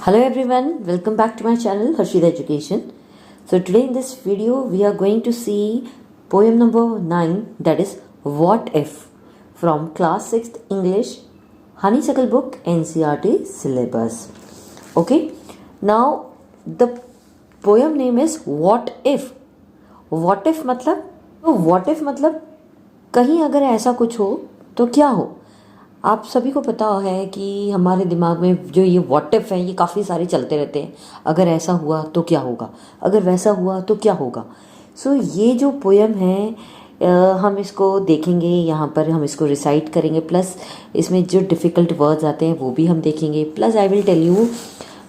Hello everyone, welcome back to my channel Harshita Education. So today in this video we are going to see poem number 9, that is What If, from class 6th English Honeysuckle book NCERT syllabus. Okay, now the poem name is What If. What if मतलब कहीं अगर ऐसा कुछ हो तो क्या हो। आप सभी को पता है कि हमारे दिमाग में जो ये व्हाट इफ है ये काफ़ी सारे चलते रहते हैं। अगर ऐसा हुआ तो क्या होगा, अगर वैसा हुआ तो क्या होगा। सो ये जो पोयम है हम इसको देखेंगे, यहाँ पर हम इसको रिसाइट करेंगे, प्लस इसमें जो डिफ़िकल्ट वर्ड्स आते हैं वो भी हम देखेंगे, plus I will tell you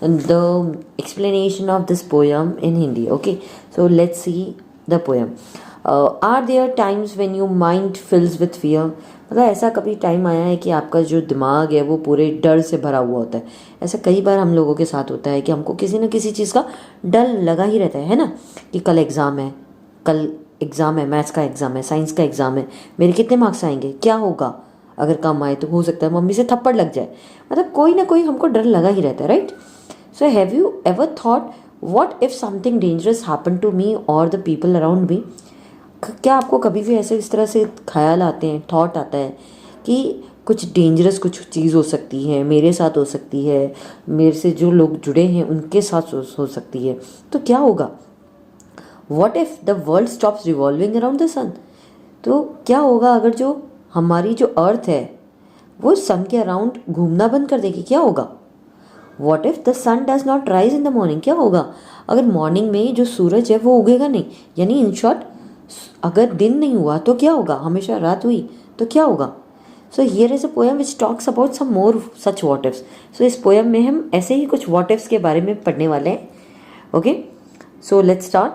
the explanation of this poem in Hindi. Okay, so let's see the poem. Are there times when your mind fills with fear, मतलब ऐसा कभी टाइम आया है कि आपका जो दिमाग है वो पूरे डर से भरा हुआ होता है। ऐसा कई बार हम लोगों के साथ होता है कि हमको किसी न किसी चीज़ का डर लगा ही रहता है ना, कि कल एग्ज़ाम है, मैथ्स का एग्ज़ाम है, साइंस का एग्ज़ाम है, मेरे कितने मार्क्स आएंगे, क्या होगा, अगर कम आए तो हो सकता है मम्मी से थप्पड़ लग जाए। मतलब कोई ना कोई हमको डर लगा ही रहता है, right. So have you ever thought what if something dangerous happen to me और द पीपल अराउंड मी। क्या आपको कभी भी ऐसे इस तरह से ख्याल आते हैं, थॉट आता है कि कुछ डेंजरस कुछ चीज़ हो सकती है, मेरे साथ हो सकती है, मेरे से जो लोग जुड़े हैं उनके साथ हो सकती है, तो क्या होगा। What if the world stops revolving around the sun, तो क्या होगा अगर जो हमारी जो अर्थ है वो सन के अराउंड घूमना बंद कर देगी, क्या होगा। What if the sun does not rise in the morning, क्या होगा अगर मॉर्निंग में जो सूरज है वो उगेगा नहीं, यानी इन शॉर्ट अगर दिन नहीं हुआ तो क्या होगा, हमेशा रात हुई तो क्या होगा। So here is a poem which talks about some more such what ifs. So इस पोएम में हम ऐसे ही कुछ व्हाट इफ्स के बारे में पढ़ने वाले हैं। Okay, so let's start.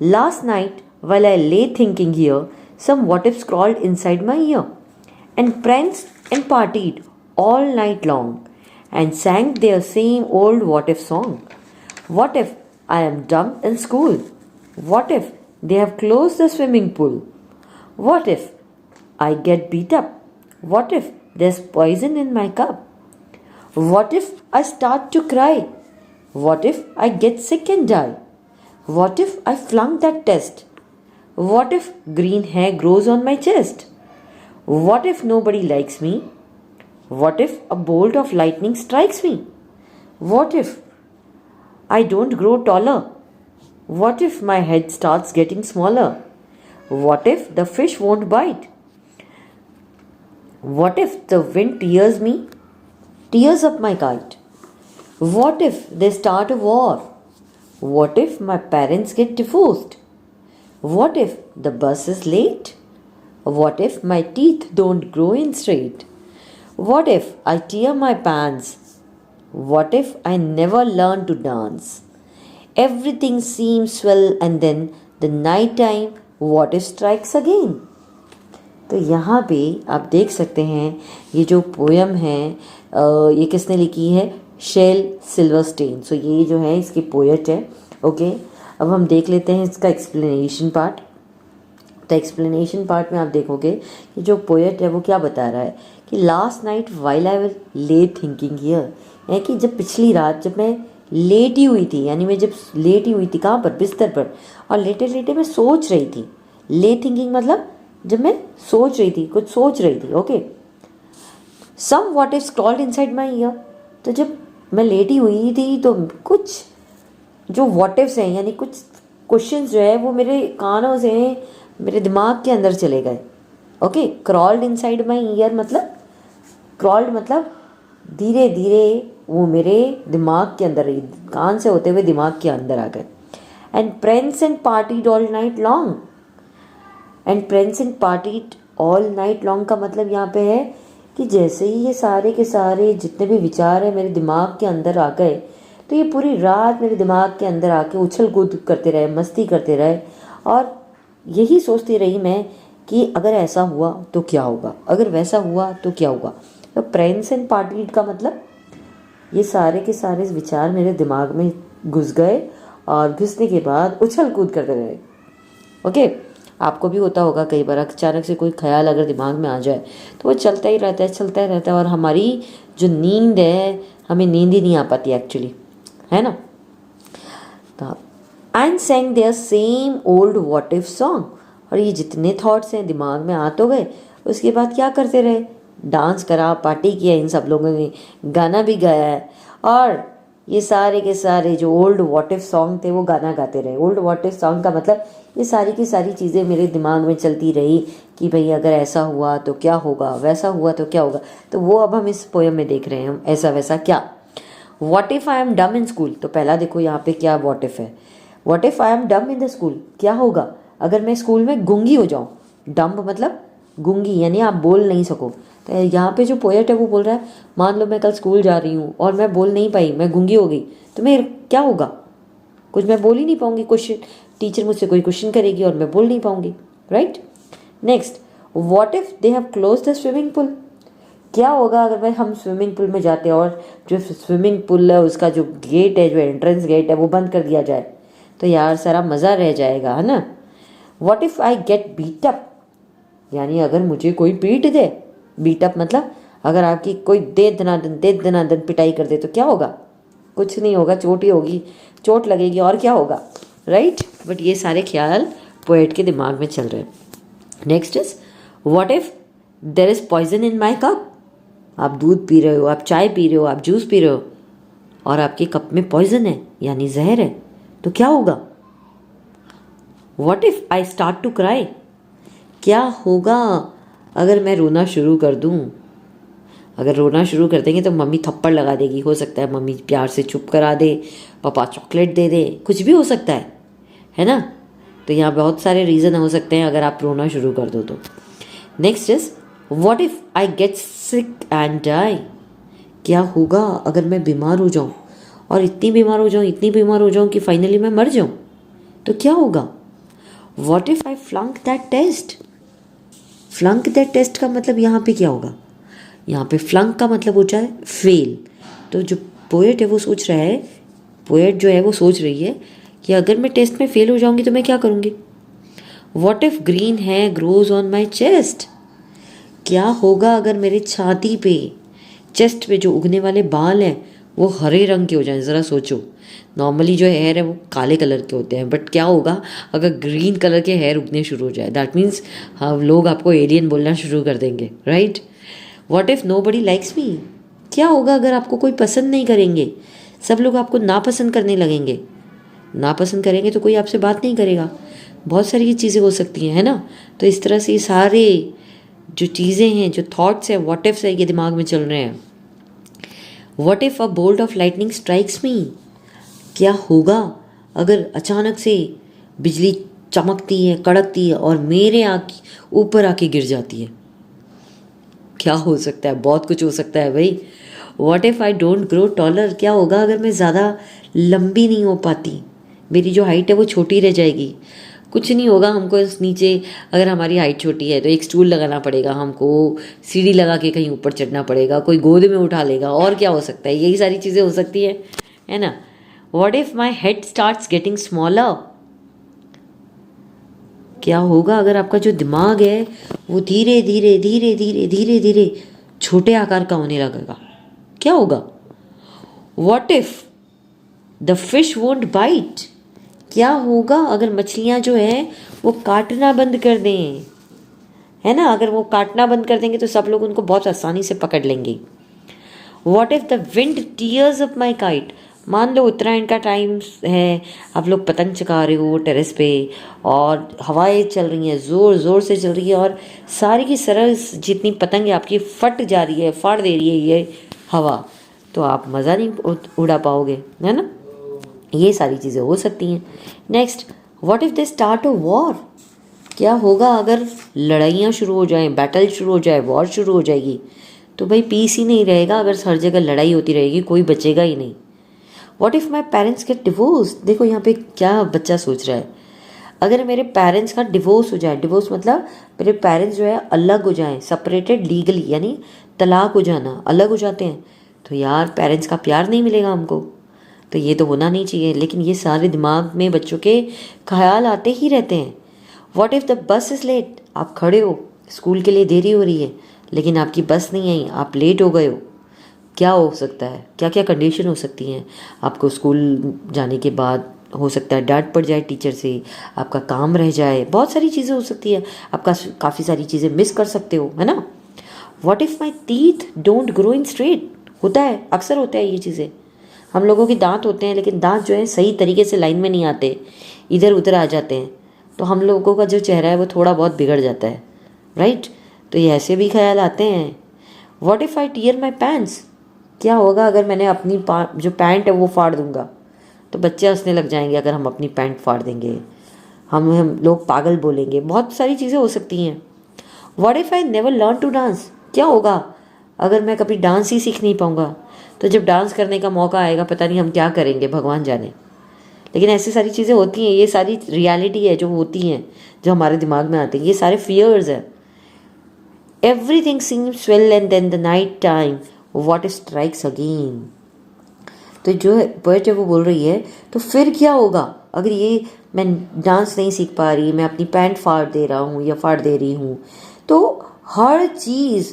Last night while I lay thinking here some what ifs crawled inside my ear and pranced and partied all night long and sang their same old what if song. What if I am dumb in school? What if they have closed the swimming pool? What if I get beat up? What if there's poison in my cup? What if I start to cry? What if I get sick and die? What if I flunk that test? What if green hair grows on my chest? What if nobody likes me? What if a bolt of lightning strikes me? What if I don't grow taller? What if my head starts getting smaller? What if the fish won't bite? What if the wind tears up my kite? What if they start a war? What if my parents get divorced? What if the bus is late? What if my teeth don't grow in straight? What if I tear my pants? What if I never learn to dance? Everything seems swell and then the night time what if strikes again. तो यहाँ पे आप देख सकते हैं ये जो poem है ये किसने लिखी है, शेल सिल्वरस्टेन। सो ये जो है इसकी पोएट है। ओके, अब हम देख लेते हैं इसका एक्सप्लेनेशन पार्ट। तो एक्सप्लेनेशन पार्ट में आप देखोगे कि जो पोएट है वो क्या बता रहा है कि last night while I will lay thinking here, यानी कि जब पिछली रात जब मैं लेटी हुई थी, यानी मैं जब लेटी हुई थी कहाँ पर, बिस्तर पर, और लेटे लेटे मैं सोच रही थी। ले थिंकिंग मतलब जब मैं सोच रही थी, कुछ सोच रही थी। Okay, some what if scrolled inside my ear, तो जब मैं लेटी हुई थी तो कुछ जो व्हाट इफ्स हैं, यानी कुछ क्वेश्चंस जो है वो मेरे कानों से मेरे दिमाग के अंदर चले गए। Okay, crawled inside my year मतलब क्रॉल्ड मतलब धीरे धीरे वो मेरे दिमाग के अंदर, कान से होते हुए दिमाग के अंदर आ गए। And प्रेंस and partied all night long, and प्रेंस and partied all night long का मतलब यहाँ पे है कि जैसे ही ये सारे के सारे जितने भी विचार हैं मेरे दिमाग के अंदर आ गए, तो ये पूरी रात मेरे दिमाग के अंदर आके उछल कूद करते रहे, मस्ती करते रहे, और यही सोचती रही मैं कि अगर ऐसा हुआ तो क्या होगा, अगर वैसा हुआ तो क्या होगा। तो प्रेंस एंड पार्टीड का मतलब ये सारे के सारे विचार मेरे दिमाग में घुस गए और घुसने के बाद उछल कूद करते रहे। ओके, आपको भी होता होगा कई बार अचानक से कोई ख्याल अगर दिमाग में आ जाए तो वो चलता ही रहता है और हमारी जो नींद है, हमें नींद ही नहीं आ पाती एक्चुअली। है ना। तो and sang their same old what if song, और ये जितने थॉट्स हैं दिमाग में आ तो गए, उसके बाद क्या करते रहे, डांस करा, पार्टी किया, इन सब लोगों ने गाना भी गाया है, और ये सारे के सारे जो ओल्ड व्हाट इफ सॉन्ग थे वो गाना गाते रहे। ओल्ड व्हाट इफ सॉन्ग का मतलब ये सारी की सारी चीज़ें मेरे दिमाग में चलती रही कि भाई अगर ऐसा हुआ तो क्या होगा, वैसा हुआ तो क्या होगा। तो वो अब हम इस पोएम में देख रहे हैं, ऐसा वैसा क्या। What if I am dumb in school, तो पहला देखो यहाँ पे क्या व्हाट इफ़ है। What if I am dumb in the school, क्या होगा अगर मैं स्कूल में गूंगी हो जाऊँ। डम्ब मतलब गूंगी, यानी आप बोल नहीं सको। तो यहाँ पे जो पोएट है वो बोल रहा है मान लो मैं कल स्कूल जा रही हूँ और मैं बोल नहीं पाई, मैं गूंगी हो गई, तो मैं क्या होगा, कुछ मैं बोल ही नहीं पाऊंगी। क्वेश्चन, टीचर मुझसे कोई क्वेश्चन करेगी और मैं बोल नहीं पाऊंगी, right. Next, what if they have close the swimming pool, क्या होगा अगर भाई हम स्विमिंग पूल में जाते हैं और जो स्विमिंग पूल है उसका जो गेट है, जो एंट्रेंस गेट है वो बंद कर दिया जाए, तो यार सारा मज़ा रह जाएगा, है ना। What if I get beat up, यानी अगर मुझे कोई पीट दे, बीट अप मतलब अगर आपकी कोई दे दनादन पिटाई कर दे तो क्या होगा, कुछ नहीं होगा, चोट ही होगी, चोट लगेगी और क्या होगा, राइट। बट ये सारे ख्याल पोएट के दिमाग में चल रहे हैं। Next is what if there is poison in my cup, आप दूध पी रहे हो, आप चाय पी रहे हो, आप जूस पी रहे हो और आपके कप में पॉइजन है यानी जहर है, तो क्या होगा। What if I start to cry, क्या होगा अगर मैं रोना शुरू कर दूं। अगर रोना शुरू कर देंगे तो मम्मी थप्पड़ लगा देगी, हो सकता है मम्मी प्यार से चुप करा दे, पापा चॉकलेट दे दे, कुछ भी हो सकता है ना। तो यहाँ बहुत सारे रीज़न हो सकते हैं अगर आप रोना शुरू कर दो तो। Next is what if I get sick and die, क्या होगा अगर मैं बीमार हो जाऊँ और इतनी बीमार हो जाऊँ कि फाइनली मैं मर जाऊँ, तो क्या होगा। What if I flunk that test, flunk that test का मतलब यहाँ पे क्या होगा, यहाँ पे फ्लंक का मतलब होता है फेल। तो जो पोएट है वो सोच रहा है, पोएट जो है वो सोच रही है कि अगर मैं टेस्ट में फेल हो जाऊंगी तो मैं क्या करूंगी। What if green hair grows on my chest, क्या होगा अगर मेरे छाती पे, चेस्ट पे जो उगने वाले बाल हैं वो हरे रंग के हो जाएं। ज़रा सोचो, नॉर्मली जो हेयर है वो काले कलर के होते हैं, बट क्या होगा अगर ग्रीन कलर के हेयर उगने शुरू हो जाए, दैट मीन्स हम लोग आपको एलियन बोलना शुरू कर देंगे, right. What if nobody likes me, क्या होगा अगर आपको कोई पसंद नहीं करेंगे, सब लोग आपको नापसंद करने लगेंगे, नापसंद करेंगे तो कोई आपसे बात नहीं करेगा, बहुत सारी चीज़ें हो सकती हैं, है ना। तो इस तरह से ये सारे जो चीज़ें हैं, जो थॉट्स हैं, व्हाट इफ्स है, ये दिमाग में चल रहे हैं। What if a bolt of lightning strikes me, क्या होगा अगर अचानक से बिजली चमकती है, कड़कती है और मेरे ऊपर आके गिर जाती है, क्या हो सकता है, बहुत कुछ हो सकता है भाई। What if I don't grow taller, क्या होगा अगर मैं ज़्यादा लंबी नहीं हो पाती, मेरी जो हाइट है वो छोटी रह जाएगी। कुछ नहीं होगा, हमको इस नीचे अगर हमारी हाइट छोटी है तो एक स्टूल लगाना पड़ेगा, हमको सीढ़ी लगा के कहीं ऊपर चढ़ना पड़ेगा, कोई गोद में उठा लेगा, और क्या हो सकता है, यही सारी चीज़ें हो सकती है ना। What if my head starts getting smaller, क्या होगा अगर आपका जो दिमाग है वो धीरे धीरे धीरे धीरे धीरे धीरे छोटे आकार का होने लगेगा, क्या होगा। What if the fish won't bite, क्या होगा अगर मछलियां जो है वो काटना बंद कर दें, है ना। अगर वो काटना बंद कर देंगे तो सब लोग उनको बहुत आसानी से पकड़ लेंगे। What if the wind tears up my kite, मान लो उत्तरायण का टाइम है, आप लोग पतंग चगा रहे हो टेरेस पे और हवाएं चल रही हैं, ज़ोर ज़ोर से चल रही है और सारी की सारी जितनी पतंग आपकी फट जा रही है, फाड़ दे रही है ये हवा, तो आप मज़ा नहीं उड़ा पाओगे, है ना। ये सारी चीज़ें हो सकती हैं। Next, what if they start a war, क्या होगा अगर लड़ाइयाँ शुरू हो जाएं, बैटल शुरू हो जाए, वॉर शुरू हो जाएगी, तो भाई पीस ही नहीं रहेगा। अगर हर जगह लड़ाई होती रहेगी कोई बचेगा ही नहीं। What if my parents get divorce, देखो यहाँ पे क्या बच्चा सोच रहा है, अगर मेरे पेरेंट्स का डिवोर्स हो जाए, डिवोर्स मतलब मेरे पेरेंट्स जो है अलग हो जाएं, सेपरेटेड लीगली, यानी तलाक हो जाना, अलग हो जाते हैं, तो यार पेरेंट्स का प्यार नहीं मिलेगा हमको, तो ये तो होना नहीं चाहिए। लेकिन ये सारे दिमाग में बच्चों के ख्याल आते ही रहते हैं। What if the bus is late, आप खड़े हो, स्कूल के लिए देरी हो रही है लेकिन आपकी बस नहीं आई, आप लेट हो गए हो, क्या हो सकता है, क्या क्या कंडीशन हो सकती हैं। आपको स्कूल जाने के बाद हो सकता है डांट पड़ जाए टीचर से, आपका काम रह जाए, बहुत सारी चीज़ें हो सकती है, आपका काफ़ी सारी चीज़ें मिस कर सकते हो, है ना। What if my teeth don't grow in straight, होता है, अक्सर होता है ये चीज़ें। हम लोगों के दांत होते हैं लेकिन दांत जो है सही तरीके से लाइन में नहीं आते, इधर उधर आ जाते हैं, तो हम लोगों का जो चेहरा है वो थोड़ा बहुत बिगड़ जाता है, राइट। तो ये ऐसे भी ख्याल आते हैं। What if I tear my pants, क्या होगा अगर मैंने अपनी जो पैंट है वो फाड़ दूंगा, तो बच्चे हंसने लग जाएंगे अगर हम अपनी पैंट फाड़ देंगे, हम लोग पागल बोलेंगे, बहुत सारी चीज़ें हो सकती हैं। What if I never learn to dance, क्या होगा अगर मैं कभी डांस ही सीख नहीं पाऊंगा, तो जब डांस करने का मौका आएगा पता नहीं हम क्या करेंगे, भगवान जाने। लेकिन ऐसी सारी चीज़ें होती हैं, ये सारी रियलिटी है जो होती हैं, जो हमारे दिमाग में आती हैं, ये सारे फियर्स हैं। Everything seems well and then the night time what strikes again. तो जो पोएट है वो बोल रही है तो फिर क्या होगा अगर ये मैं डांस नहीं सीख पा रही, मैं अपनी पैंट फाड़ दे रहा हूँ या फाड़ दे रही हूँ, तो हर चीज़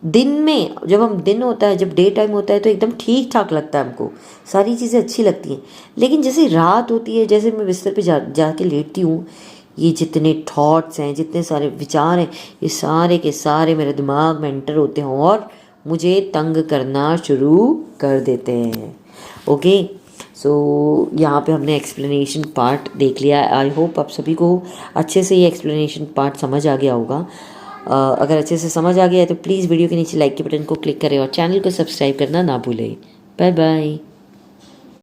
दिन में, जब हम दिन होता है, जब डे टाइम होता है तो एकदम ठीक ठाक लगता है, हमको सारी चीज़ें अच्छी लगती हैं। लेकिन जैसे रात होती है, जैसे मैं बिस्तर पे जाके लेटती हूँ, ये जितने थॉट्स हैं, जितने सारे विचार हैं, ये सारे के सारे मेरे दिमाग में एंटर होते हैं और मुझे तंग करना शुरू कर देते हैं। ओके, सो यहाँ पे हमने एक्सप्लेनेशन पार्ट देख लिया। आई होप आप सभी को अच्छे से ये एक्सप्लेनेशन पार्ट समझ आ गया होगा। अगर अच्छे से समझ आ गया है तो प्लीज़ वीडियो के नीचे लाइक के बटन को क्लिक करें और चैनल को सब्सक्राइब करना ना भूलें। Bye bye.